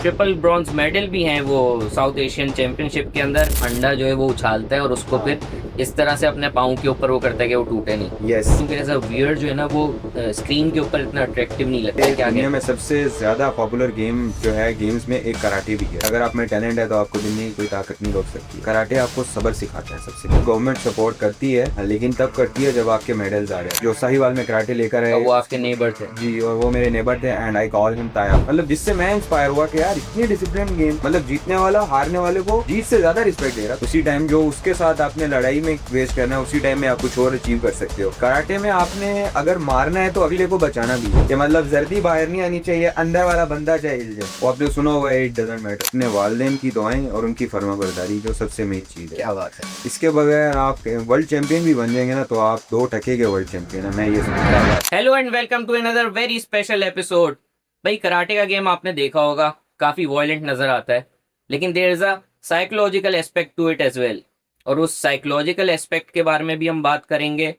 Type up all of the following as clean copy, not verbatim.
Triple bronze medal भी हैं वो साउथ एशियन चैंपियनशिप के अंदर। अंडा जो है वो उछालता है और उसको हाँ। फिर इस तरह से अपने पाँव के ऊपर वो करता है कि वो टूटे नहीं। यस। क्योंकि ऐसा वियर्ड जो है ना वो स्क्रीन के ऊपर इतना अट्रैक्टिव नहीं लगता है। एक क्या दुनिया कहते में हैं? सबसे ज्यादा पॉपुलर गेम जो है गेम्स में एक कराटे भी है। अगर आप में टैलेंट है तो आपको दुनिया की कोई ताकत नहीं रोक सकती। कराटे आपको सब्र सिखाता है। सबसे गवर्नमेंट सपोर्ट करती है लेकिन तब करती है जब आपके मेडल्स आ रहे हैं। जो साहिवाल में कराटे लेकर और आए, वो आपके नेबर थे। जी, और वो मेरे नेबर थे एंड आई कॉल हिम ताया। मतलब जिससे मैं इंस्पायर हुआ कि यार इतनी डिसिप्लिन गेम, मतलब जीतने वाला हारने वाले को जीत से ज्यादा रिस्पेक्ट दे रहा। उसी टाइम जो उसके साथ आपने लड़ाई में वेस्ट करना है, उसी टाइम में आप कुछ और अचीव कर सकते हो। कराटे में आपने अगर मारना है तो अगले को बचाना भी है। कि मतलब जर्दी बाहर नहीं आनी चाहिए, अंदर वाला बंदा चाहे हिल जाए। वो आपने सुना होगा, इट डजंट मैटर। अपने वालिदैन की दुआएं और उनकी फर्माबरदारी जो सबसे मेन चीज है। क्या बात है। इसके बगैर आप वर्ल्ड चैंपियन भी बन जाएंगे ना तो आप 2 टके के वर्ल्ड चैंपियन है, मैं ये समझता हूँ। Hello and welcome to another very special episode. भाई कराटे का गेम आपने देखा होगा, काफी वॉयलेंट नजर आता है, लेकिन there is a psychological aspect to it as well. और उस साइकोलॉजिकल एस्पेक्ट के बारे में भी हम बात करेंगे,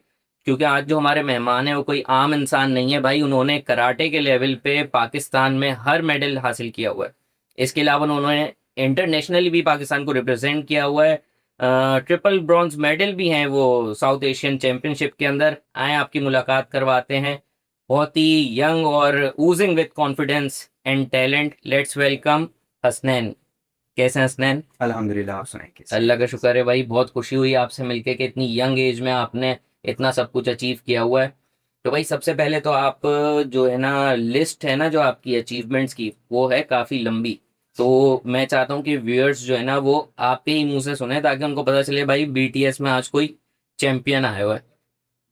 क्योंकि आज जो हमारे मेहमान हैं वो कोई आम इंसान नहीं है भाई। उन्होंने कराटे के लेवल पे पाकिस्तान में हर मेडल हासिल किया हुआ है। इसके अलावा उन्होंने इंटरनेशनली भी पाकिस्तान को रिप्रेजेंट किया हुआ है। ट्रिपल ब्रॉन्ज मेडल भी हैं वो साउथ एशियन चैंपियनशिप के अंदर। आए आपकी मुलाकात करवाते हैं। बहुत ही यंग और oozing with confidence and talent, let's welcome Hasnain. कैसे हैं हसनैन? अल्हम्दुलिल्लाह, आप सुनाए कैसे हैं? अल्लाह का शुक्र है भाई, बहुत खुशी हुई आपसे मिलके कि इतनी यंग एज में आपने इतना सब कुछ अचीव किया हुआ है। तो भाई सबसे पहले तो आप जो है ना लिस्ट है ना जो आपकी अचीवमेंट्स की वो है काफ़ी लंबी। तो मैं चाहता हूँ कि व्यूअर्स जो है ना वो आपके ही मुंह से सुने ताकि उनको पता चले भाई बीटीएस में आज कोई चैंपियन आया हुआ है।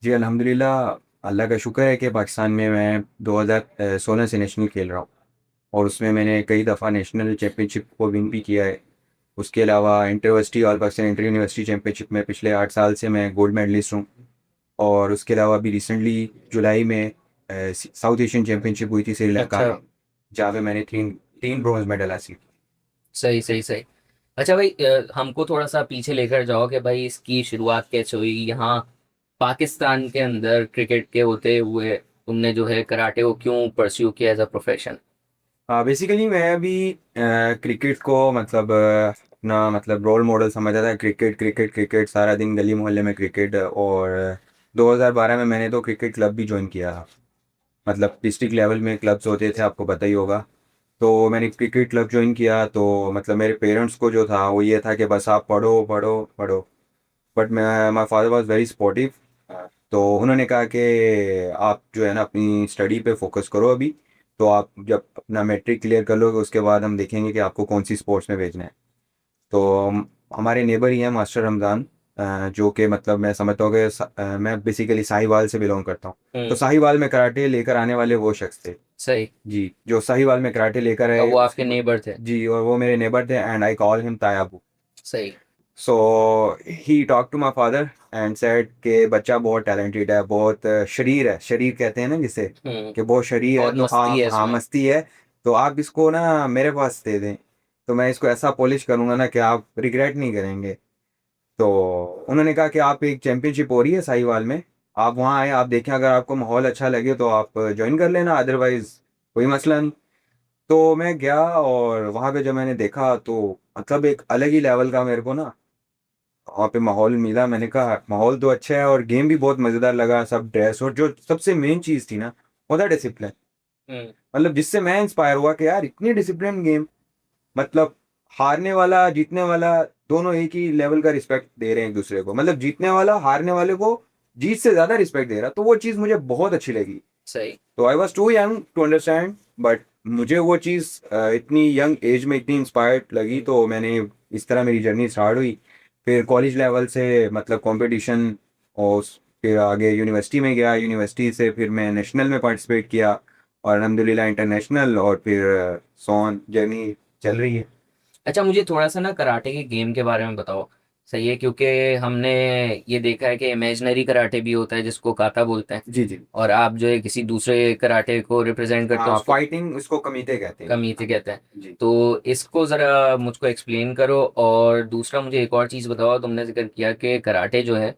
जी अल्हम्दुलिल्लाह, अल्लाह का शुक्र है कि पाकिस्तान में मैं 2016 से नेशनल खेल रहा हूँ। और उसमें मैंने कई दफ़ा नेशनल चैम्पियनशिप को विन भी किया है। उसके अलावा इंटरवर्सिटी और पाकिस्तान इंटर यूनिवर्सिटी चैम्पियनशिप में पिछले 8 साल से मैं गोल्ड मेडलिस्ट हूँ। और उसके अलावा अभी रिसेंटली जुलाई में साउथ एशियन चैम्पियनशिप हुई थी श्रीलंका अच्छा। में, जहाँ पे मैंने तीन तीन ब्रॉन्ज मेडल हासिल किए। सही सही सही। अच्छा भाई, हमको थोड़ा सा पीछे लेकर जाओ कि भाई इसकी शुरुआत कैसे हुई यहाँ पाकिस्तान के अंदर क्रिकेट के होते हुए। तुमने जो है कराटे को क्यों परस्यू किया एज अ प्रोफेशन? बेसिकली मैं अभी क्रिकेट को मतलब अपना मतलब रोल मॉडल समझा था। क्रिकेट क्रिकेट क्रिकेट सारा दिन गली मोहल्ले में क्रिकेट। और 2012 में मैंने तो क्रिकेट क्लब भी ज्वाइन किया था। मतलब डिस्ट्रिक्ट लेवल में क्लब्स होते थे, आपको पता ही होगा। तो मैंने क्रिकेट क्लब ज्वाइन किया तो मतलब मेरे पेरेंट्स को जो था वो ये था कि बस आप पढ़ो पढ़ो पढ़ो। बट मैं my father was very supportive. तो उन्होंने कहा कि आप जो है ना अपनी स्टडी पे फोकस करो अभी। तो आप जब अपना मैट्रिक क्लियर कर लोगे उसके बाद हम देखेंगे कि आपको कौन सी स्पोर्ट्स में भेजना है। तो हमारे नेबर ही हैं मास्टर रमज़ान, जो कि मतलब मैं समझता हूँ कि मैं बेसिकली साहिवाल से बिलोंग करता हूँ। तो हम्म। साहिवाल में कराटे लेकर आने वाले वो शख्स थे। सही। जी, जो साहिवाल में कराटे लेकर और आए वो उसके आपके नेबर थे। जी, और वो मेरे नेबर थे एंड आई कॉल हिम तायाबू। सही। So he talk to my father and said कि बच्चा बहुत टैलेंटेड है, बहुत शरीर है, शरीर कहते हैं ना जिसे, हम्म। कि बहुत शरीर है। बहुत तो मस्ती हाँ है हाँ, इसमें। मस्ती है। तो आप इसको ना मेरे पास दे दें तो मैं इसको ऐसा पॉलिश करूंगा ना कि आप रिग्रेट नहीं करेंगे। तो उन्होंने कहा कि आप एक चैंपियनशिप हो रही है साहिवाल में, आप वहाँ आए, आप देखें, अगर आपको माहौल अच्छा लगे तो आप ज्वाइन कर लेना, अदरवाइज कोई मसला नहीं। तो मैं गया और वहाँ पे जब मैंने देखा तो मतलब एक अलग ही लेवल का मेरे को ना वहाँ पे माहौल मिला। मैंने कहा माहौल तो अच्छा है और गेम भी बहुत मज़ेदार लगा। सब ड्रेस और जो सबसे मेन चीज़ थी ना वो था डिसिप्लिन। हम्म। मतलब जिससे मैं इंस्पायर हुआ कि यार इतनी डिसिप्लिन गेम, मतलब हारने वाला जीतने वाला दोनों एक ही लेवल का रिस्पेक्ट दे रहे हैं एक दूसरे को। मतलब जीतने वाला हारने वाले को जीत से ज्यादा रिस्पेक्ट दे रहा, तो वो चीज़ मुझे बहुत अच्छी लगी। सही। तो I was too young to understand, but मुझे वो चीज़ इतनी यंग एज में इतनी इंस्पायर्ड लगी तो मैंने इस तरह मेरी जर्नी स्टार्ट हुई। फिर कॉलेज लेवल से मतलब कंपटीशन, और फिर आगे यूनिवर्सिटी में गया, यूनिवर्सिटी से फिर मैं नेशनल में पार्टिसिपेट किया और अल्हम्दुलिल्लाह इंटरनेशनल, और फिर सोन जर्नी चल रही है। अच्छा, मुझे थोड़ा सा ना कराटे के गेम के बारे में बताओ। सही है, क्योंकि हमने ये देखा है कि इमेजिनरी कराटे भी होता है जिसको काता बोलते हैं। जी जी। और आप जो है किसी दूसरे कराटे को रिप्रेजेंट करते हो हाँ, उसको फाइटिंग उसको कमीते कहते हैं। कमीते कहते हैं। जी। तो इसको ज़रा मुझको एक्सप्लेन करो। और दूसरा मुझे एक और चीज़ बताओ, तुमने जिक्र किया कि कराटे जो है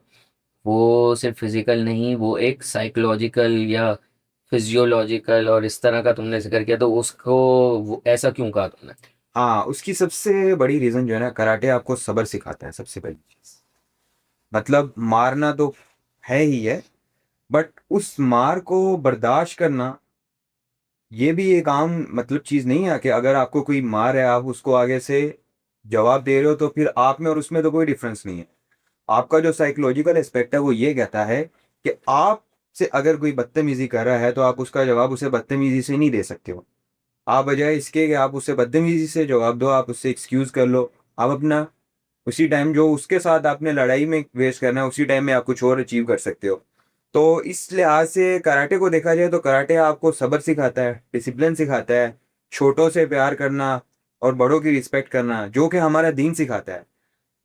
वो सिर्फ फिजिकल नहीं, वो एक साइकोलॉजिकल या फिजियोलॉजिकल और इस तरह का तुमने जिक्र किया, तो उसको ऐसा क्यों कहा तुमने? हाँ, उसकी सबसे बड़ी रीज़न जो है ना, कराटे आपको सब्र सिखाता है सबसे पहली चीज़। मतलब मारना तो है ही है, बट उस मार को बर्दाश्त करना, ये भी एक आम मतलब चीज़ नहीं है कि अगर आपको कोई मार है, आप उसको आगे से जवाब दे रहे हो, तो फिर आप में और उसमें तो कोई डिफरेंस नहीं है। आपका जो साइकोलॉजिकल एस्पेक्ट है वो ये कहता है कि आपसे अगर कोई बदतमीजी कर रहा है तो आप उसका जवाब उसे बदतमीजी से नहीं दे सकते हो। आप बजाय इसके कि आप उसे बदतमीजी से जवाब दो, आप उससे एक्सक्यूज कर लो। आप अपना उसी टाइम जो उसके साथ आपने लड़ाई में वेस्ट करना है, उसी टाइम में आप कुछ और अचीव कर सकते हो। तो इस लिहाज से कराटे को देखा जाए तो कराटे आपको सब्र सिखाता है, डिसिप्लिन सिखाता है, छोटों से प्यार करना और बड़ों की रिस्पेक्ट करना, जो कि हमारा दीन सिखाता है।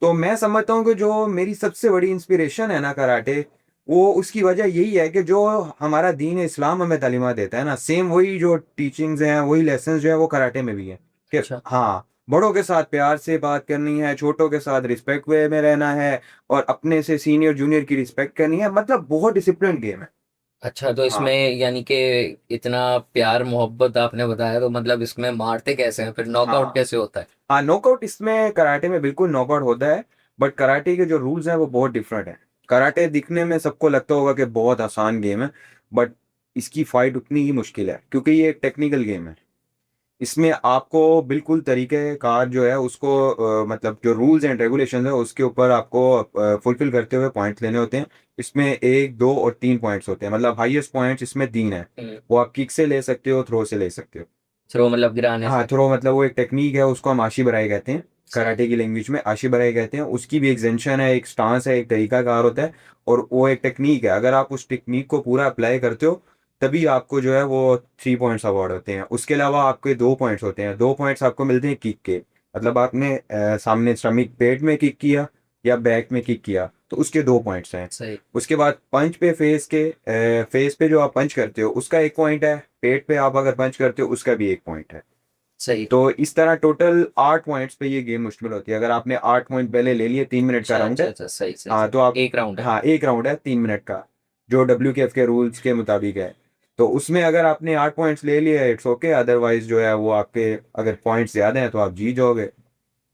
तो मैं समझता हूँ कि जो मेरी सबसे बड़ी इंस्पिरेशन है ना कराटे, वो उसकी वजह यही है कि जो हमारा दीन इस्लाम हमें तालीमात देता है ना, सेम वही जो टीचिंग्स हैं, वही लेसन्स जो है वो कराटे में भी है। कि अच्छा। हाँ, बड़ों के साथ प्यार से बात करनी है, छोटों के साथ रिस्पेक्ट वे में रहना है, और अपने से सीनियर जूनियर की रिस्पेक्ट करनी है। मतलब बहुत डिसिप्लिन गेम है। अच्छा, तो इसमें हाँ। यानी कि इतना प्यार मोहब्बत आपने बताया, तो मतलब इसमें मारते कैसे हैं, फिर नॉकआउट हाँ। कैसे होता है? हाँ, नॉकआउट इसमें कराटे में बिल्कुल नॉकआउट होता है, बट कराटे के जो रूल्स हैं वो बहुत डिफरेंट हैं। कराटे दिखने में सबको लगता होगा कि बहुत आसान गेम है, बट इसकी फाइट उतनी ही मुश्किल है, क्योंकि ये एक टेक्निकल गेम है। इसमें आपको बिल्कुल तरीके कार जो है उसको मतलब जो रूल्स एंड रेगुलेशंस है उसके ऊपर आपको फुलफिल करते हुए पॉइंट्स लेने होते हैं। इसमें 1, 2 और 3 पॉइंट्स होते हैं, मतलब हाईएस्ट पॉइंट्स इसमें 3 है। वो आप किक से ले सकते हो, थ्रो से ले सकते हो। थ्रो मतलब गिराने हाँ, से? थ्रो मतलब वो एक टेक्निक है, उसको हम आशी बराई कहते हैं। सही। कराटे की लैंग्वेज में आशी बराई कहते हैं। उसकी भी एग्जेंशन है, एक स्टांस है, एक तरीका कार होता है, और वो एक टेक्निक है। अगर आप उस टेक्निक को पूरा अप्लाई करते हो, तभी आपको जो है वो 3 पॉइंट्स अवार्ड होते हैं। उसके अलावा आपके 2 पॉइंट्स होते हैं। 2 पॉइंट्स आपको मिलते हैं किक के, मतलब आपने सामने स्टमक पेट में किक किया या बैक में किक किया, तो उसके 2 पॉइंट्स हैं। सही। उसके बाद पंच पे फेस पे जो आप पंच करते हो उसका 1 पॉइंट है। पेट पे आप अगर पंच करते हो उसका भी 1 पॉइंट है। सही। तो इस तरह टोटल 8 पॉइंट्स पे ये गेम मुश्किल होती है। अगर आपने 8 पॉइंट पहले ले लिए, 3 मिनट का अच्छा राउंड अच्छा है। अच्छा, सही सही हाँ, सही। तो आप, एक राउंड है। हाँ, एक राउंड है 3 मिनट का, जो WKF के रूल्स के मुताबिक है। तो उसमें अगर आपने 8 पॉइंट्स ले लिए, इट्स ओके। अदरवाइज जो है वो आपके अगर पॉइंट्स ज्यादा हैं तो आप जीत जाओगे।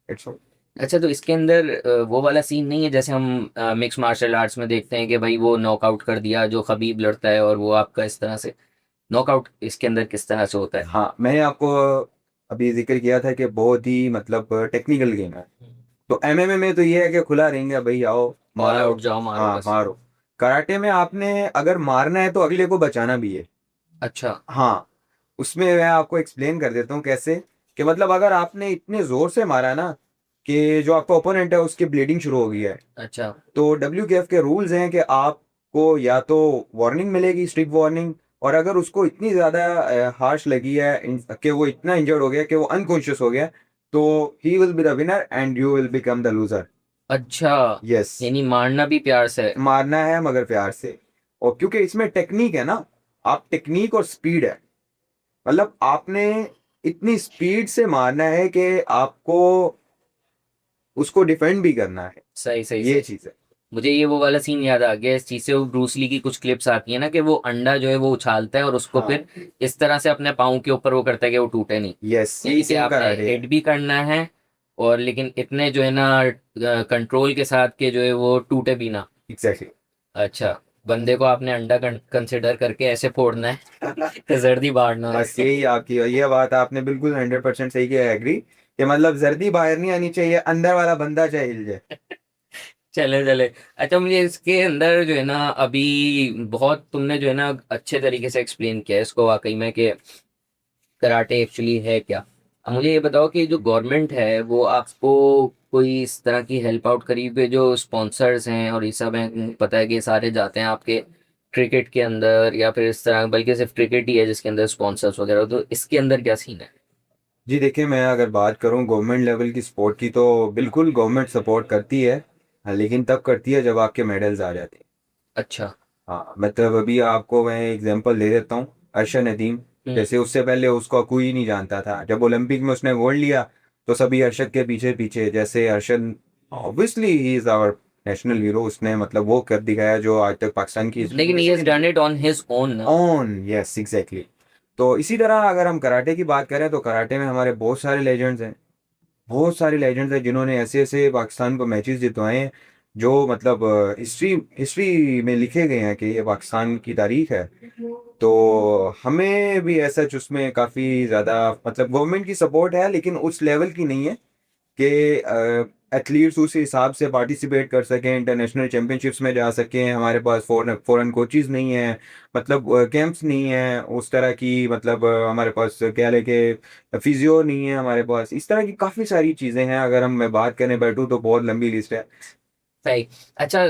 It's okay. अच्छा, तो इसके अंदर वो वाला सीन नहीं है जैसे हम मिक्स मार्शल आर्ट्स में देखते हैं कि भाई वो नॉकआउट कर दिया, जो खबीब लड़ता है, और वो आपका इस तरह से नॉकआउट इसके अंदर किस तरह से होता है? हाँ, मैंने आपको अभी जिक्र किया था कि बहुत ही मतलब टेक्निकल गेम है। तो MMA में तो ये है कि खुला रिंग है, भाई आओ ऑल मारो। आउट जाओ, मारो हाँ, बस। मारो। कराटे में आपने अगर मारना है तो अगले को बचाना भी है। अच्छा। हाँ, उसमें मैं आपको एक्सप्लेन कर देता हूँ कैसे। कि मतलब अगर आपने इतने जोर से मारा ना कि जो आपका ओपोनेंट है उसकी ब्लीडिंग शुरू हो गई है, अच्छा। तो WKF के रूल्स हैं कि आपको या तो वार्निंग मिलेगी, स्ट्रिक्ट वार्निंग। और अगर उसको इतनी ज़्यादा हार्श लगी है कि वो इतना इंजर्ड हो गया कि वो अनकॉन्शियस हो गया, तो he will be the winner and you will become the loser. अच्छा, यस। यानी मारना भी प्यार से है। मारना है मगर प्यार से। और क्योंकि इसमें टेक्निक है ना, आप टेक्निक और स्पीड है, मतलब आपने इतनी स्पीड से मारना है कि आपको उसको डिफेंड भी करना है। सही सही ये सही। चीज़ है। मुझे ये वो वाला सीन याद आ गया इस चीज से, वो ब्रूसली की कुछ क्लिप्स आती है ना कि वो अंडा जो है वो उछालता है और उसको हाँ। फिर इस तरह से अपने पाँव के ऊपर वो करता है कि वो टूटे नहीं। यस, यही यानी कि सेम आपने कराटे है। हिट भी करना है, और लेकिन इतने जो है ना कंट्रोल के साथ के जो है वो टूटे भी ना। एग्जैक्टली। अच्छा, बंदे को आपने अंडा कंसिडर करके ऐसे फोड़ना है जर्दी बाहर ना बस रहे। यही आपकी, ये बात आपने बिल्कुल 100% सही किया, एग्री। कि मतलब जर्दी बाहर नहीं आनी चाहिए, अंदर वाला बंदा चाहे हिल जाए। चले चले। अच्छा, मुझे इसके अंदर जो है ना अभी बहुत तुमने जो है ना अच्छे तरीके से एक्सप्लेन किया है इसको वाकई में कि कराटे एक्चुअली है क्या। अब मुझे ये बताओ कि जो गवर्नमेंट है वो आपको कोई इस तरह की हेल्प आउट करी पे, जो स्पॉन्सर्स हैं और ये सब हैं, पता है कि सारे जाते हैं आपके क्रिकेट के अंदर या फिर इस तरह, बल्कि सिर्फ क्रिकेट ही है जिसके अंदर स्पॉन्सर्स वगैरह, तो इसके अंदर क्या सीन है? जी देखिए, मैं अगर बात करूं गवर्नमेंट लेवल की सपोर्ट की, तो बिल्कुल गवर्नमेंट सपोर्ट करती है। हाँ, लेकिन तब करती है जब आपके मेडल्स आ जाते हैं। अच्छा। हाँ, मतलब अभी आपको मैं एग्जांपल दे देता हूँ। अर्शन नदीम, हम्म। जैसे उससे पहले उसको कोई नहीं जानता था। जब ओलंपिक में उसने गोल्ड लिया, तो सभी अरशद के पीछे पीछे। जैसे Arshad, obviously he is our national hero, उसने मतलब वो कर दिखाया जो आज तक पाकिस्तान की लेकिन he has done it on his own ना। On, yes exactly. तो इसी तरह अगर हम कराटे की बात करें तो कराटे में हमारे बहुत सारे लेजेंड्स हैं, बहुत सारे लेजेंड्स हैं जिन्होंने ऐसे ऐसे पाकिस्तान को मैचेस जितवाए हैं जो मतलब हिस्ट्री हिस्ट्री में लिखे गए हैं कि ये पाकिस्तान की तारीख है। तो हमें भी ऐसा उसमें काफ़ी ज़्यादा मतलब गवर्नमेंट की सपोर्ट है, लेकिन उस लेवल की नहीं है कि एथलीट्स उस हिसाब से पार्टिसिपेट कर सकें, इंटरनेशनल चैम्पियनशिप्स में जा सकें। हमारे पास फॉरेन कोचेज़ नहीं हैं, मतलब कैंप्स नहीं हैं उस तरह की, मतलब हमारे पास क्या लेके फिजियो नहीं है हमारे पास, इस तरह की काफ़ी सारी चीज़ें हैं। अगर हम मैं बात करने बैठूँ तो बहुत लंबी लिस्ट है। सही। अच्छा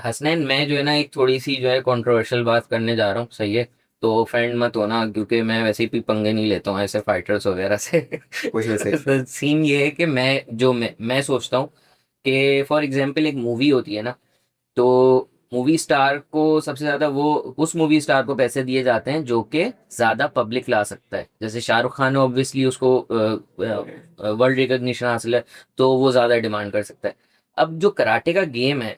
हसनैन, मैं जो है ना एक थोड़ी सी जो है कंट्रोवर्शियल बात करने जा रहा हूँ, सही है? तो ऑफेंड मत होना, क्योंकि मैं वैसे भी पंगे नहीं लेता हूँ ऐसे फाइटर्स वगैरह से। कुछ वैसे तो सीन ये है कि मैं सोचता हूँ कि फॉर एग्जांपल एक मूवी होती है ना, तो मूवी स्टार को सबसे ज़्यादा वो उस मूवी स्टार को पैसे दिए जाते हैं जो कि ज़्यादा पब्लिक ला सकता है। जैसे शाहरुख खान, ऑब्वियसली उसको वर्ल्ड रिकग्निशन हासिल है, तो वो ज़्यादा डिमांड कर सकता है। अब जो कराटे का गेम है,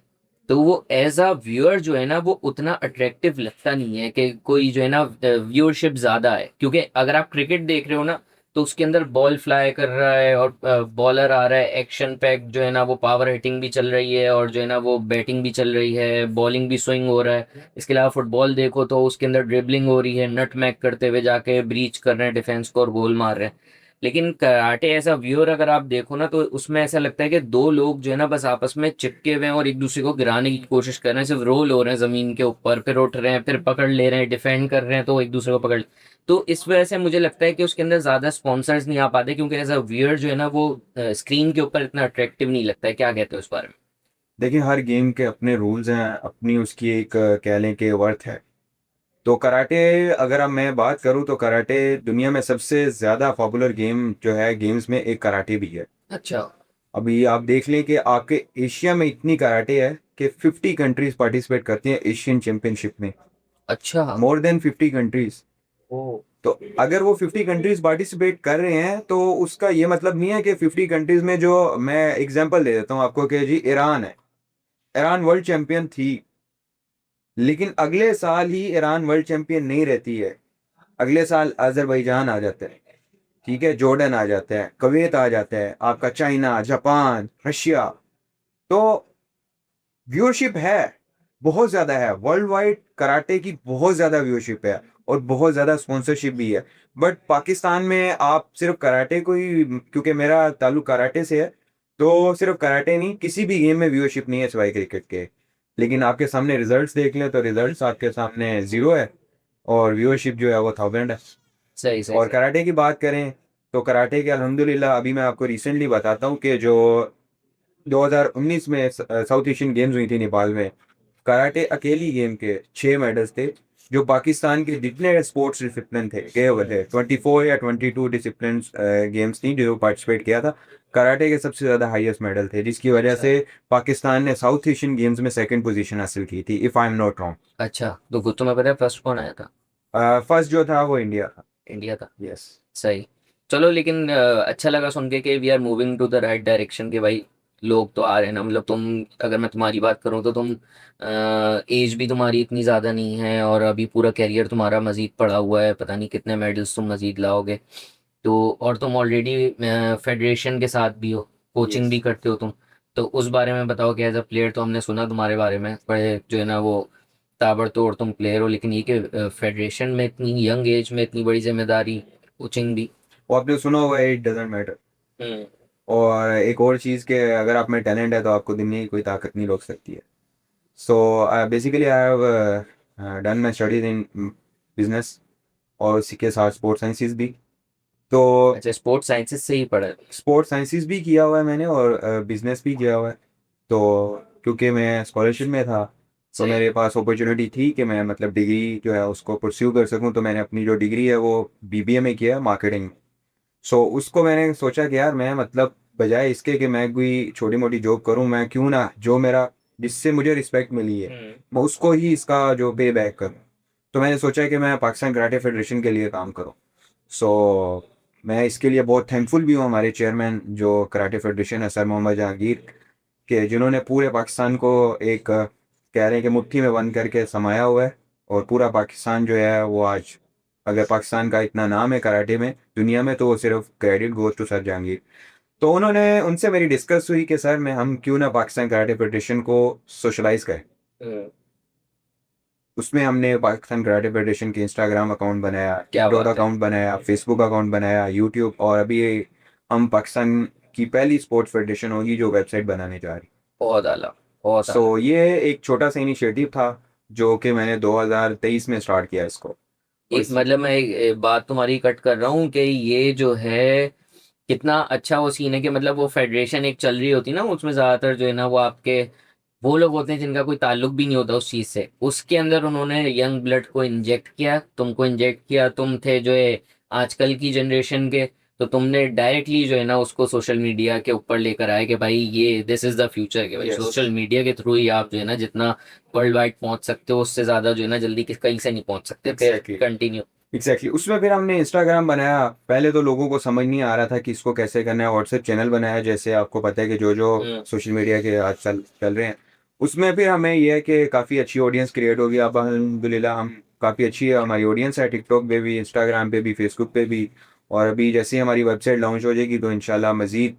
तो वो एज अ व्यूअर जो है ना, वो उतना अट्रैक्टिव लगता नहीं है कि कोई जो है ना व्यूअरशिप ज़्यादा है। क्योंकि अगर आप क्रिकेट देख रहे हो ना, तो उसके अंदर बॉल फ्लाई कर रहा है और बॉलर आ रहा है, एक्शन पैक जो है ना, वो पावर हिटिंग भी चल रही है और जो है ना वो बैटिंग भी चल रही है, बॉलिंग भी स्विंग हो रहा है। इसके अलावा फुटबॉल देखो तो उसके अंदर ड्रिबलिंग हो रही है, नट मैक करते हुए जाके ब्रीच कर रहे हैं डिफेंस को और गोल मार रहे हैं। लेकिन कराटे ऐसा व्यूअर अगर आप देखो ना, तो उसमें ऐसा लगता है कि दो लोग जो है ना बस आपस में चिपके हुए हैं और एक दूसरे को गिराने की कोशिश कर रहे हैं, सिर्फ रोल हो रहे हैं जमीन के ऊपर, फिर उठ रहे हैं, फिर पकड़ ले रहे हैं, डिफेंड कर रहे हैं तो एक दूसरे को पकड़। तो इस वजह से मुझे लगता है कि उसके अंदर ज़्यादा स्पॉन्सर्स नहीं आ पाते, क्योंकि एज अ व्यूअर जो है ना वो स्क्रीन के ऊपर इतना अट्रैक्टिव नहीं लगता है। क्या कहते हो इस बारे में? देखिए, हर गेम के अपने रूल्स हैं, अपनी उसकी एक कह लें कि वर्थ है। तो कराटे, अगर अब मैं बात करूं तो कराटे दुनिया में सबसे ज़्यादा पॉपुलर गेम जो है, गेम्स में एक कराटे भी है। अच्छा। अभी आप देख लें कि आपके एशिया में इतनी कराटे है कि 50 कंट्रीज पार्टिसिपेट करती हैं एशियन चैंपियनशिप में, अच्छा। More than 50 countries. ओ। तो अगर वो 50 कंट्रीज पार्टिसिपेट कर रहे हैं तो उसका ये मतलब नहीं है कि 50 कंट्रीज में, जो मैं एग्जांपल दे देता हूँ आपको कि जी ईरान है, ईरान वर्ल्ड चैंपियन थी, लेकिन अगले साल ही ईरान वर्ल्ड चैंपियन नहीं रहती है। अगले साल अजरबैजान आ जाता है, ठीक है, जॉर्डन आ जाता है, कुवैत आ जाता है, आपका चाइना, जापान, रशिया। तो व्यूअरशिप है, बहुत ज़्यादा है, वर्ल्ड वाइड कराटे की बहुत ज़्यादा व्यूअरशिप है और बहुत ज़्यादा स्पॉन्सरशिप भी है। बट पाकिस्तान में आप सिर्फ कराटे को ही, क्योंकि मेरा ताल्लुक कराटे से है, तो सिर्फ कराटे नहीं, किसी भी गेम में व्यूअरशिप नहीं है सिवाय क्रिकेट के। लेकिन आपके सामने रिजल्ट्स देख लें तो रिजल्ट्स आपके सामने ज़ीरो है और व्यूअरशिप जो है वो 1000 है। सही सही और सही। कराटे की बात करें तो कराटे के अल्हम्दुलिल्लाह अभी मैं आपको रिसेंटली बताता हूँ कि जो 2019 में साउथ एशियन गेम्स हुई थी नेपाल में, कराटे अकेली गेम के 6 मेडल्स थे। जो पाकिस्तान के जितने स्पोर्ट्स डिसिप्लिन थे गए हुए थे, 24 या 22 डिसिप्लिन गेम्स थी जो पार्टिसिपेट किया था, कराटे के सबसे ज़्यादा हाईएस्ट मेडल थे, जिसकी वजह अच्छा। से पाकिस्तान ने साउथ एशियन गेम्स में सेकंड पोजीशन हासिल की थी, इफ़ आई एम नॉट अच्छा, तो तुम्हें पता है फर्स्ट कौन आया था? रॉन्ग। फर्स्ट जो था वो इंडिया था। इंडिया था। यस। सही। चलो, लेकिन अच्छा लगा सुन के we are moving to the right direction, के भाई लोग तो आ रहे हैं ना। मतलब तुम, अगर मैं तुम्हारी बात करूँ तो तुम, एज भी तुम्हारी इतनी ज़्यादा नहीं है और अभी पूरा कैरियर तुम्हारा मज़ीद पड़ा हुआ है, पता नहीं कितने मेडल्स तुम मज़ीद लाओगे। तो और तुम ऑलरेडी फेडरेशन के साथ भी हो, कोचिंग यस। भी करते हो तुम। तो उस बारे में बताओ कि एज अ प्लेयर तो हमने सुना तुम्हारे बारे में, बड़े जो है ना वो ताबड़तोड़ तुम प्लेयर हो, लेकिन ये कि फेडरेशन में इतनी यंग एज में इतनी बड़ी जिम्मेदारी, कोचिंग भी। वो आपने सुना होगा, इट डजेंट मैटर। हम्म। और एक और चीज़ के, अगर आप में टैलेंट है तो आपको दुनिया की कोई ताकत नहीं रोक सकती है। So basically I have done my studies in business और उसी के साथ स्पोर्ट्स साइंसेस भी। तो अच्छा, स्पोर्ट्स साइंसेस से ही पढ़ा है? स्पोर्ट्स साइंसेस भी किया हुआ है मैंने और बिजनेस भी किया हुआ है। तो क्योंकि मैं स्कॉलरशिप में था तो सही। मेरे पास अपॉर्चुनिटी थी कि मैं मतलब डिग्री जो है उसको परस्यू कर सकूं, तो मैंने अपनी जो डिग्री है वो बीबीए में किया है, मार्केटिंग में। सो उसको मैंने सोचा कि यार मैं मतलब बजाय इसके कि मैं कोई छोटी मोटी जॉब करूं, मैं क्यों ना जो मेरा, जिससे मुझे रिस्पेक्ट मिली है, हम्म। मैं उसको ही इसका जो पे बैक करूं। तो मैंने सोचा कि मैं पाकिस्तान कराटे फेडरेशन के लिए काम करूं। सो मैं इसके लिए बहुत थैंकफुल भी हूँ हमारे चेयरमैन जो कराटे फेडरेशन है, सर मोहम्मद जहांगीर, कि जिन्होंने पूरे पाकिस्तान को एक कह रहे हैं कि मुट्ठी में बंद करके समाया हुआ है, और पूरा पाकिस्तान जो है वो आज, अगर पाकिस्तान का इतना नाम है कराटे में दुनिया में, तो वो सिर्फ credit goes to sir Jahangir. तो उन्होंने उनसे मेरी डिस्कस हुई कि सर मैं हम क्यों ना पाकिस्तान कराटे फेडरेशन को सोशलाइज करें। उसमें हमने पाकिस्तान कराटे फेडरेशन के इंस्टाग्राम अकाउंट बनाया, क्या टिकटॉक बात है, अकाउंट बनाया, फेसबुक अकाउंट बनाया, यूट्यूब, और अभी हम पाकिस्तान की पहली स्पोर्ट्स फेडरेशन होगी जो वेबसाइट बनाने जा रही। बहुत आला, बहुत सो आला। ये एक छोटा सा इनिशिएटिव था जो कि मैंने 2023 में स्टार्ट किया इसको। और एक मतलब मैं एक बात तुम्हारी कट कर रहा हूँ कि ये जो है कितना अच्छा वो सीन है कि मतलब वो फेडरेशन एक चल रही होती है ना, उसमें ज्यादातर जो है ना वो आपके वो लोग होते हैं जिनका कोई ताल्लुक भी नहीं होता उस चीज से, उसके अंदर उन्होंने यंग ब्लड को इंजेक्ट किया, तुमको इंजेक्ट किया, तुम थे जो है आजकल की जनरेशन के, तो तुमने डायरेक्टली जो है ना उसको सोशल मीडिया के ऊपर लेकर आए कि भाई ये दिस इज द फ्यूचर, के भाई यस, सोशल मीडिया के थ्रू ही आप जो है ना जितना वर्ल्ड वाइड पहुंच सकते हो उससे ज्यादा जो है ना जल्दी कहीं से नहीं पहुंच सकते। फिर एग्जैक्टली, कंटिन्यू। एग्जैक्टली। उसमें फिर हमने इंस्टाग्राम बनाया। पहले तो लोगों को समझ नहीं आ रहा था कि इसको कैसे करना है। व्हाट्सएप चैनल बनाया, जैसे आपको पता है कि जो जो हम्म। सोशल मीडिया के आज चल चल रहे हैं, उसमें फिर हमें यह है कि काफ़ी अच्छी ऑडियंस क्रिएट होगी। अब अल्हम्दुलिल्लाह हम काफ़ी अच्छी हमारी ऑडियंस है, टिकटॉक पे भी, इंस्टाग्राम पे भी, फेसबुक पे भी। और अभी जैसे ही हमारी वेबसाइट लॉन्च हो जाएगी तो इंशाल्लाह मज़ीद,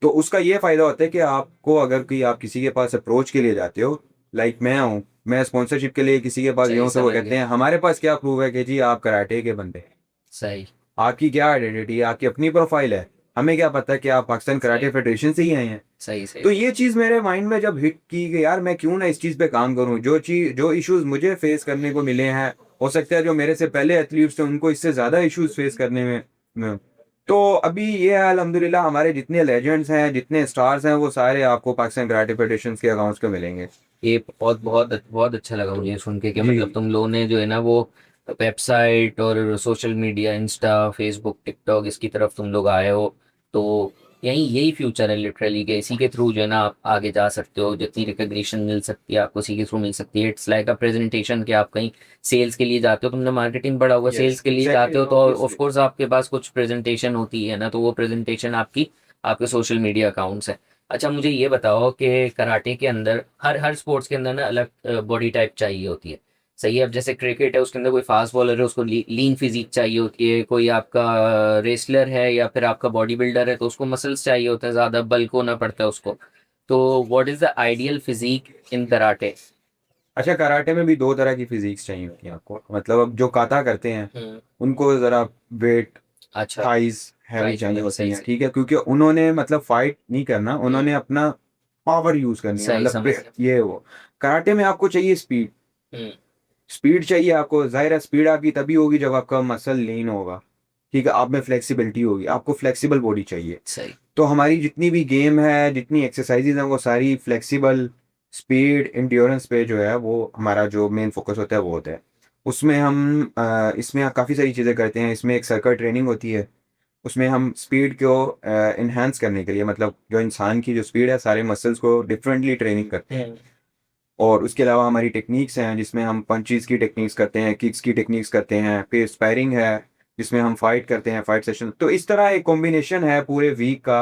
तो उसका ये फ़ायदा होता है कि आपको अगर कोई आप किसी के पास अप्रोच के लिए जाते हो, लाइक मैं हूँ, मैं स्पॉन्सरशिप के लिए किसी के पास गया सही, हूँ, तो वो समझ कहते गया। हैं हमारे पास क्या प्रूफ है कि जी आप कराटे के बंदे हैं? सही, आपकी क्या आइडेंटिटी है? आपकी अपनी प्रोफाइल है? हमें क्या पता कि आप पाकिस्तान कराटे सही, फेडरेशन से ही आए हैं? सही, सही। तो ये चीज़ मेरे माइंड में जब हिट की कि यार मैं क्यों ना इस चीज़ पे काम करूं, जो इश्यूज मुझे फेस करने को मिले हैं, हो सकता है जो मेरे से पहले एथलीट्स थे उनको इससे ज़्यादा इश्यूज फेस करने में। तो अभी ये है अल्हम्दुलिल्लाह, हमारे जितने लेजेंड्स हैं, जितने स्टार्स हैं, वो सारे आपको पाकिस्तान कराटे फेडरेशन के अकाउंट्स पे मिलेंगे। ये बहुत बहुत बहुत अच्छा लगा मुझे सुन के कि जी, मतलब तुम लोगों ने जो है ना वो वेबसाइट और social media, Insta, Facebook, TikTok, इसकी तरफ तुम लोग आए हो। तो यही फ्यूचर है लिटरली, कि इसी के थ्रू जो है ना आप आगे जा सकते हो, जितनी रिकग्निशन मिल सकती है आपको इसी के थ्रू मिल सकती है। इट्स लाइक अ प्रेजेंटेशन कि आप कहीं सेल्स के लिए जाते हो, तुमने मार्केटिंग पढ़ा हुआ, यस, सेल्स के लिए एग्जैक्टली, जाते हो तो ऑफ ऑब्वियसली। कोर्स आपके पास कुछ प्रेजेंटेशन होती है ना, तो वो प्रेजेंटेशन आपकी आपके सोशल मीडिया अकाउंट्स है। अच्छा मुझे ये बताओ कि कराटे के अंदर हर हर स्पोर्ट्स के अंदर ना अलग बॉडी टाइप चाहिए होती है, सही है? अब जैसे क्रिकेट है उसके अंदर कोई फास्ट बॉलर है उसको लीन फिजिक चाहिए होती है, कोई आपका रेसलर है या फिर आपका बॉडी बिल्डर है तो उसको मसल्स चाहिए होता है, ज़्यादा बल्क होना पड़ता है उसको। तो what is the ideal physique in karate? अच्छा, कराटे में भी दो तरह की फिजिक्स चाहिए होती है आपको। मतलब अब जो काता करते हैं हम्म। उनको ज़रा वेट, अच्छा। थाइस हैवी प्राइस चाहिए वगैरह, होती सही हैं, सही। ठीक है, क्योंकि उन्होंने मतलब फाइट नहीं करना, हम्म। उन्होंने अपना पावर यूज़ करनी है, सही, मतलब समझ गया। ये वो। कराटे में आपको चाहिए स्पीड। हम्म। स्पीड चाहिए आपको, जाहिर है स्पीड आपकी तभी होगी जब आपका मसल लीन होगा, ठीक है, आप में फ्लेक्सिबिलिटी होगी, आपको फ्लेक्सिबल बॉडी चाहिए। सही। तो हमारी जितनी भी गेम है, जितनी एक्सरसाइजेज हैं, वो सारी फ्लेक्सिबल, स्पीड, इंड्योरेंस पे जो है वो हमारा जो मेन फोकस होता है वो होता है। उसमें हम इसमें काफ़ी सारी चीज़ें करते हैं। इसमें एक सर्कल ट्रेनिंग होती है। उसमें हम स्पीड को इन्हांस करने के लिए, मतलब जो इंसान की जो स्पीड है, सारे मसल्स को डिफरेंटली ट्रेनिंग करते हैं। हम्म। और उसके अलावा हमारी टेक्निक्स हैं जिसमें हम पंचेस की टेक्निक्स करते हैं, किक्स की टेक्निक्स करते हैं, फिर स्पैरिंग है जिसमें हम फाइट करते हैं, फाइट सेशन। तो इस तरह एक कॉम्बिनेशन है पूरे वीक का,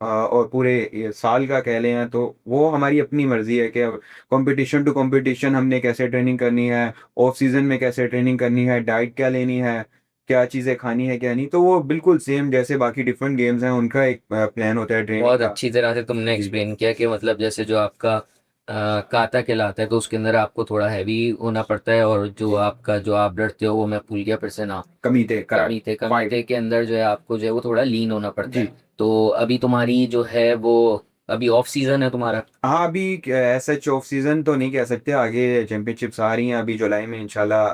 और पूरे ये साल का कह लें हैं, तो वो हमारी अपनी मर्जी है कि कंपटीशन टू कंपटीशन हमने कैसे ट्रेनिंग करनी है, ऑफ सीजन में कैसे ट्रेनिंग करनी है, डाइट क्या लेनी है, क्या चीज़ें खानी है क्या नहीं। तो वो बिल्कुल सेम जैसे बाकी डिफरेंट गेम्स हैं उनका एक प्लान होता है ट्रेनिंग बहुत का। अच्छी तरह से तुमने जी, एक्सप्लेन किया कि मतलब जैसे जो आपका काता कहलाता है तो उसके अंदर आपको थोड़ा हैवी होना पड़ता है, और जो जी, आपका जो आप लड़ते हो वो मैं भूल गया फिर से नाम। कमी थे कराट फाइट। कमीते के अंदर जो है आपको जो है वो थोड़ा लीन होना पड़ता जी, है। तो अभी तुम्हारी जो है वो अभी ऑफ सीजन है तुम्हारा? हाँ, अभी ऐसा ऑफ सीजन तो नहीं कह सकते, आगे चैंपियनशिप्स आ रही हैं अभी जुलाई में इंशाल्लाह।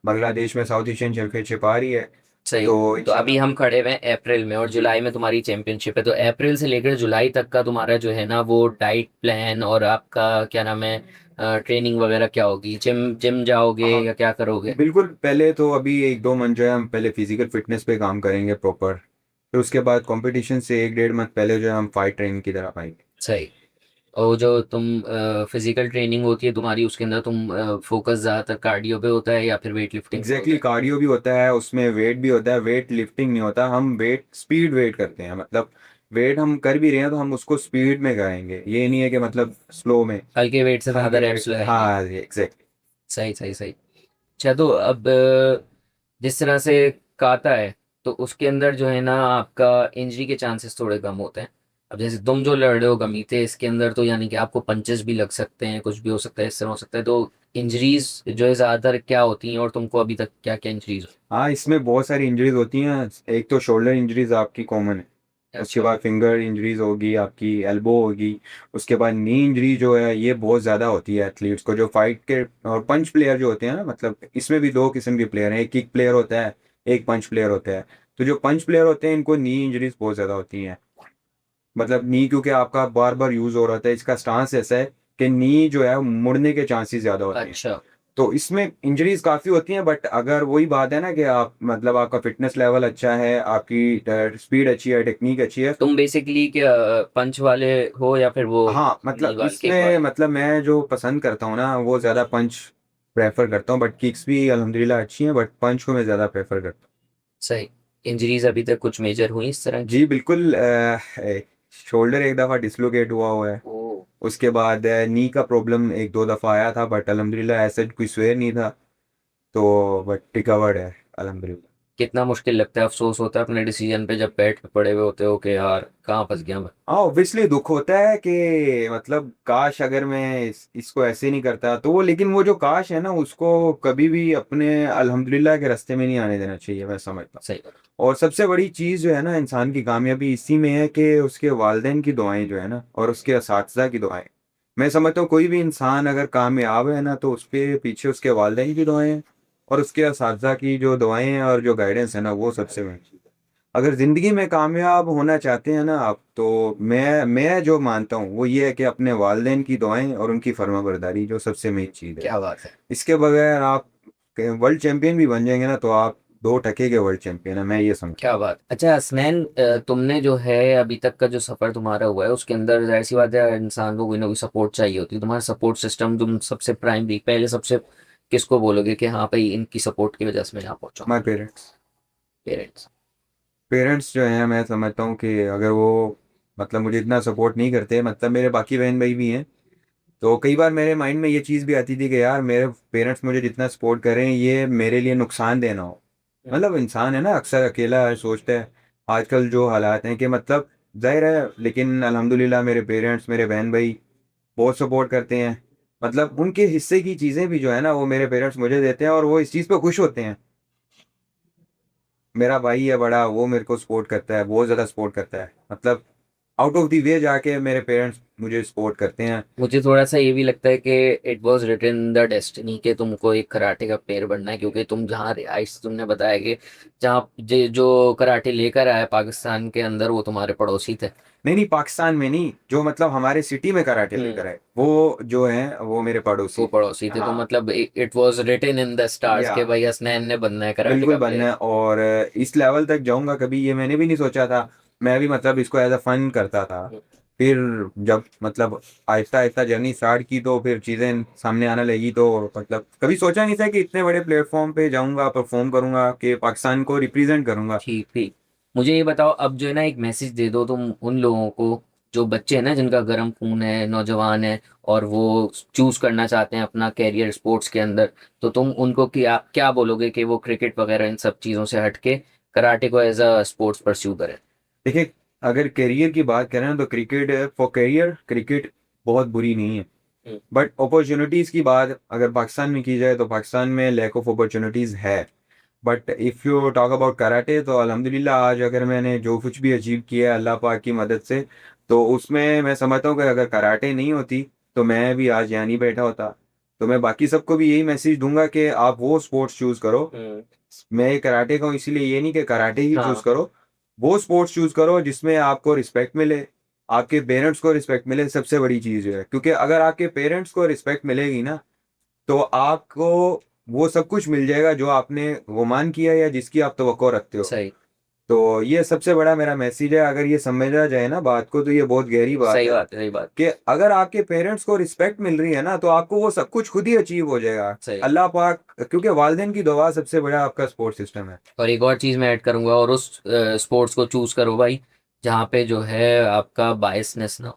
बांग्लादेश में साउथ एशियन चैंपियनशिप आ रही है, सही। तो तो अभी इंशाल्लाह। हम खड़े हुए हैं अप्रैल में और जी, जुलाई में तुम्हारी चैंपियनशिप है, तो अप्रैल से लेकर जुलाई तक का तुम्हारा जो है ना वो डाइट प्लान और आपका क्या नाम है, ट्रेनिंग वगैरह क्या होगी? जिम जिम जाओगे हाँ, या क्या करोगे? बिल्कुल। पहले तो अभी 1-2 मंथ जो है हम पहले फिजिकल फिटनेस पे काम करेंगे प्रॉपर, फिर उसके बाद कंपटीशन से 1-1.5 मंथ पहले जो है हम फाइट ट्रेनिंग की तरफ आएंगे। सही। और जो तुम फिजिकल ट्रेनिंग होती है तुम्हारी उसके अंदर तुम फोकस ज़्यादातर कार्डियो पे होता है या फिर वेट लिफ्टिंग पे होता एग्जैक्टली, है? कार्डियो भी होता है उसमें, वेट भी होता है। वेट लिफ्टिंग नहीं होता, हम वेट स्पीड वेट करते हैं, मतलब वेट हम कर भी रहे हैं तो हम उसको स्पीड में कराएंगे, ये नहीं है कि मतलब स्लो में। हल्के वेट से ज्यादा हल्के वेट रेप्स से, लगाएंगे। हाँ एग्जैक्टली। सही सही सही। अच्छा तो अब जिस तरह से काता है, तो उसके अंदर जो है ना आपका इंजरी के चांसेस थोड़े कम होते हैं। अब जैसे तुम जो लड़ रहे हो गमीते, इसके अंदर तो यानी कि आपको पंचेस भी लग सकते हैं, कुछ भी हो सकता है, इस तरह हो सकता है। तो इंजरीज जो है ज़्यादातर क्या होती हैं, और तुमको अभी तक क्या क्या इंजरीज? हाँ, इसमें बहुत सारी इंजरीज होती हैं। एक तो शोल्डर इंजरीज आपकी कॉमन है, उसके अच्छा। बाद फिंगर इंजरीज होगी, आपकी एल्बो होगी, उसके बाद नी इंजरी जो है ये बहुत ज़्यादा होती है एथलीट्स को, जो फाइट के और पंच प्लेयर जो होते हैं ना, मतलब इसमें भी दो किस्म के प्लेयर हैं, एक किक प्लेयर होता है, एक पंच प्लेयर होता है। तो जो पंच प्लेयर होते हैं इनको नी इंजरीज बहुत ज़्यादा होती हैं। मतलब नी क्योंकि आपका बार बार यूज़ हो रहा था, इसका स्टांस ऐसा है कि नी जो है मुड़ने के चांसेस ज़्यादा होते हैं। अच्छा, तो इसमें इंजरीज काफ़ी होती हैं, बट अगर वही बात है ना कि आप मतलब आपका फिटनेस लेवल अच्छा है, आपकी स्पीड अच्छी है, टेक्निक अच्छी है। तुम बेसिकली क्या पंच वाले हो या फिर वो हाँ, नी मतलब वाले, किक इसमें वाले? मतलब मैं जो पसंद करता हूँ ना वो ज़्यादा पंच प्रेफर करता हूँ, बट किक्स भी अल्हम्दुलिल्लाह अच्छी हैं, बट पंच को मैं ज़्यादा प्रेफर करता हूँ। सही। इंजरीज अभी तक कुछ मेजर हुई इस तरह की? जी बिल्कुल। शोल्डर एक दफ़ा डिसलोकेट हुआ है। ओ। उसके बाद नी का प्रॉब्लम एक दो दफ़ा आया था, बट अल्हम्दुलिल्लाह ऐसा कोई स्वेयर नहीं था। तो बट रिकवर्ड है अल्हम्दुलिल्लाह। कितना मुश्किल लगता है, अफसोस होता है अपने डिसीजन पे जब बेड पे पड़े हुए होते हो कि यार कहाँ फंस गया मैं? हाँ ऑब्वियसली दुख होता है कि मतलब काश अगर मैं इसको ऐसे नहीं करता तो वो, लेकिन वो जो काश है ना उसको कभी भी अपने अल्हम्दुलिल्लाह के रास्ते में नहीं आने देना चाहिए, मैं समझता हूँ। सही बात। और सबसे बड़ी चीज़ जो है ना इंसान की कामयाबी इसी में है कि उसके वालिदैन की दुआएं जो है ना और उसके असातिज़ा की दुआएं। मैं समझता हूँ कोई भी इंसान अगर कामयाब है ना तो उसके पीछे उसके वालिदैन की दुआएं हैं और उसके असातिज़ा की जो दुआएं हैं और जो गाइडेंस है ना वो सबसे बड़ी चीज़ है। अगर ज़िंदगी में कामयाब होना चाहते हैं ना आप, तो मैं जो मानता हूँ वो ये है कि अपने वालिदैन की दुआएं और उनकी फर्माबरदारी जो सबसे मेन चीज़ है। क्या बात है। इसके बगैर आप वर्ल्ड चैंपियन भी बन जाएंगे ना तो आप दो टके के वर्ल्ड चैंपियन है, मैं ये समझता क्या बात। अच्छा हसनैन, तुमने जो है अभी तक का जो सफर तुम्हारा हुआ है उसके अंदर जाहिर सी बात है इंसान को कोई ना कोई सपोर्ट चाहिए होती है। तुम्हारा सपोर्ट सिस्टम तुम सबसे प्राइमरी पहले सबसे किसको बोलोगे कि हाँ भाई इनकी सपोर्ट की वजह से मैं यहाँ पहुंचा हूँ। हूँ? My parents. पेरेंट्स। पेरेंट्स जो हैं मैं समझता हूँ कि अगर वो मतलब मुझे इतना सपोर्ट नहीं करते, मतलब मेरे बाकी बहन भाई भी हैं, तो कई बार मेरे माइंड में ये चीज़ भी आती थी कि यार मेरे पेरेंट्स मुझे जितना सपोर्ट कर रहे हैं ये मेरे लिए नुकसान देना हो। मतलब इंसान है ना अक्सर अकेला सोचता है आजकल जो हालात हैं कि मतलब जाहिर है, लेकिन अल्हम्दुलिल्लाह मेरे पेरेंट्स मेरे बहन भाई बहुत सपोर्ट करते हैं। मतलब उनके हिस्से की चीज़ें भी जो है ना वो मेरे पेरेंट्स मुझे देते हैं और वो इस चीज़ पे खुश होते हैं। मेरा भाई है बड़ा, वो मेरे को सपोर्ट करता है, बहुत ज़्यादा सपोर्ट करता है, मतलब आउट ऑफ द वे जाके मेरे पेरेंट्स मुझे सपोर्ट करते हैं। मुझे थोड़ा सा ये भी लगता है कि it was written the destiny के तुमको एक कराटे का प्लेयर बनना है, क्योंकि तुम जहाँ रिहाइश, तुमने बताया कि जहाँ जो कराटे लेकर आए पाकिस्तान के अंदर वो तुम्हारे पड़ोसी थे। नहीं नहीं, पाकिस्तान में नहीं, जो मतलब हमारे सिटी में कराटे हम्म। लेकर आए वो जो है वो मेरे वो पड़ोसी पड़ोसी थे। थे, तो हाँ मतलब it was written in the stars या के भाई हसनैन ने बनना है कराटे बिल्कुल का बनना प्लेयर। है, और इस लेवल तक जाऊंगा कभी ये मैंने भी नहीं सोचा था। मैं भी मतलब इसको एज अ फन करता था। फिर जब मतलब आहिस्ता आहिस्ता जर्नी स्टार्ट की तो फिर चीज़ें सामने आने लगी, तो मतलब कभी सोचा नहीं था कि इतने बड़े प्लेटफॉर्म पे जाऊंगा, परफॉर्म करूंगा, कि पाकिस्तान को रिप्रेजेंट करूंगा। ठीक ठीक। मुझे ये बताओ अब जो है ना, एक मैसेज दे दो तुम उन लोगों को जो बच्चे हैं ना जिनका गर्म खून है, नौजवान है, और वो चूज करना चाहते हैं अपना कैरियर स्पोर्ट्स के अंदर। तो तुम उनको क्या क्या बोलोगे कि वो क्रिकेट वगैरह इन सब चीज़ों से हट के कराटे को एज अ स्पोर्ट्स परस्यू करें? देखिए, अगर करियर की बात करें ना तो क्रिकेट फॉर करियर क्रिकेट बहुत बुरी नहीं है, हम्म। बट अपॉर्चुनिटीज़ की बात अगर पाकिस्तान में की जाए तो पाकिस्तान में लैक ऑफ अपॉर्चुनिटीज़ है। But if you talk about karate तो अल्हम्दुलिल्लाह आज अगर मैंने जो कुछ भी अचीव किया है अल्लाह पाक की मदद से, तो उसमें मैं समझता हूँ कि अगर कराटे नहीं होती तो मैं भी आज यहाँ नहीं बैठा होता। तो मैं बाकी सबको भी यही मैसेज दूंगा कि आप वो स्पोर्ट्स चूज़ करो। हम्म। मैं कराटे का हूँ इसीलिए ये नहीं कि कराटे ही चूज़ हाँ। करो, वो स्पोर्ट्स चूज़ करो जिसमें आपको रिस्पेक्ट मिले, आपके पेरेंट्स को रिस्पेक्ट मिले, सबसे बड़ी चीज़ है, क्योंकि अगर आपके पेरेंट्स को रिस्पेक्ट मिलेगी ना तो आपको वो सब कुछ मिल जाएगा जो आपने गुमान किया या जिसकी आप तवक्को रखते हो। सही। तो ये सबसे बड़ा मेरा मैसेज है, अगर ये समझा जाए ना बात को तो ये बहुत गहरी बात सही है बात है, सही बात। कि अगर आपके पेरेंट्स को रिस्पेक्ट मिल रही है ना तो आपको वो सब कुछ खुद ही अचीव हो जाएगा। सही। अल्लाह पाक, क्योंकि वालिदैन की दुआ सबसे बड़ा आपका सपोर्ट सिस्टम है। और एक और चीज़ मैं ऐड करूंगा, और उस स्पोर्ट्स को चूज करो भाई जहाँ पे जो है आपका बायसनेस ना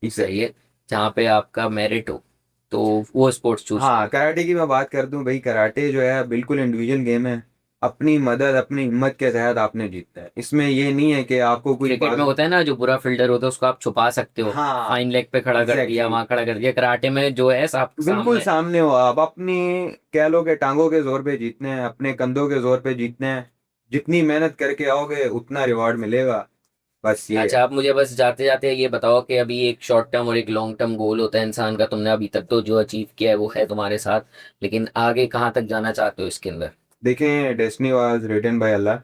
सही है, जहाँ पे आपका मेरिट हो, तो वो स्पोर्ट्स चूज हाँ, कराटे की मैं बात कर दूं भाई, कराटे जो है बिल्कुल इंडिविजुअल गेम है। अपनी मदद अपनी हिम्मत के तहत आपने जीतना है, इसमें ये नहीं है कि आपको कोई क्रिकेट में होता है ना, जो बुरा फील्डर होता है उसको आप छुपा सकते हो, हाँ, फाइन लेग पे खड़ा कर दिया, एग्जैक्टली, वहां खड़ा कर दिया। कराटे में जो है आप बिल्कुल सामने। सामने हो आप, अपनी कह लो के टांगों के जोर पे जीतने हैं, अपने कंधों के जोर पे जीतने हैं। जितनी मेहनत करके आओगे उतना रिवॉर्ड मिलेगा, बस ये अच्छा, है। आप मुझे बस जाते जाते ये बताओ कि अभी एक शॉर्ट टर्म और एक लॉन्ग टर्म गोल होता है इंसान का, तुमने अभी तक तो जो अचीव किया है वो है तुम्हारे साथ, लेकिन आगे कहाँ तक जाना चाहते हो इसके अंदर? देखें, डेस्टिनी वाज रिटन बाय अल्लाह,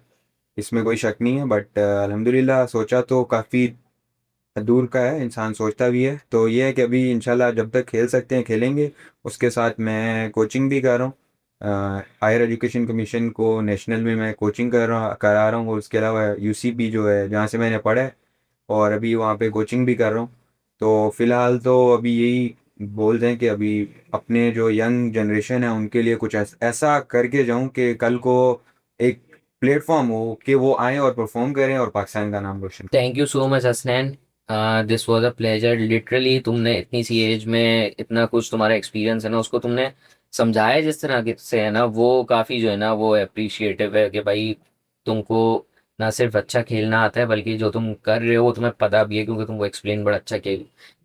इसमें कोई शक नहीं है, बट अल्हम्दुलिल्लाह सोचा तो काफ़ी दूर का है, इंसान सोचता भी है। तो ये है कि अभी इंशाल्लाह जब तक खेल सकते हैं खेलेंगे। उसके साथ मैं कोचिंग भी कर रहा हूँ, हायर एजुकेशन कमीशन को नेशनल में मैं कोचिंग करा रहा हूँ, और उसके अलावा यूसीपी जो है जहाँ से मैंने पढ़ा है, और अभी वहाँ पे कोचिंग भी कर रहा हूँ। तो फिलहाल तो अभी यही बोल रहे हैं कि अभी अपने जो यंग जनरेशन है उनके लिए कुछ ऐसा करके जाऊं कि कल को एक प्लेटफॉर्म हो कि वो आए और परफॉर्म करें और पाकिस्तान का नाम रोशन करें। Thank you so much Hasnain, this was a pleasure literally. तुमने इतनी सी एज में इतना कुछ तुम्हारा एक्सपीरियंस है ना, उसको तुमने समझाया जिस तरह से है ना, वो काफ़ी जो है ना वो अप्रिशिएटिव है कि भाई तुमको ना सिर्फ अच्छा खेलना आता है, बल्कि जो तुम कर रहे हो वो तुम्हें पता भी है, क्योंकि तुमको एक्सप्लेन बड़ा अच्छा किया।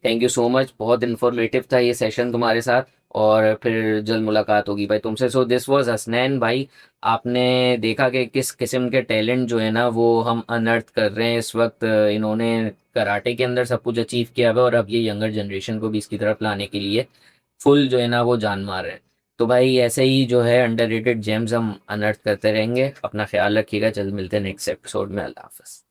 थैंक यू सो मच, बहुत इन्फॉर्मेटिव था ये सेशन तुम्हारे साथ, और फिर जल्द मुलाकात होगी भाई तुमसे। सो दिस वाज हसनैन भाई। आपने देखा कि किस किस्म के टैलेंट जो है ना वो हम अनर्थ कर रहे हैं इस वक्त। इन्होंने कराटे के अंदर सब कुछ अचीव किया हुआ है, और अब ये यंगर जनरेशन को भी इसकी तरफ लाने के लिए फुल जो है ना वो जान मार रहे हैं। तो भाई ऐसे ही जो है अंडररेटेड जेम्स हम अनर्थ करते रहेंगे। अपना ख्याल रखिएगा, जल्द मिलते हैं नेक्स्ट एपिसोड में। अल्लाह हाफ़िज़।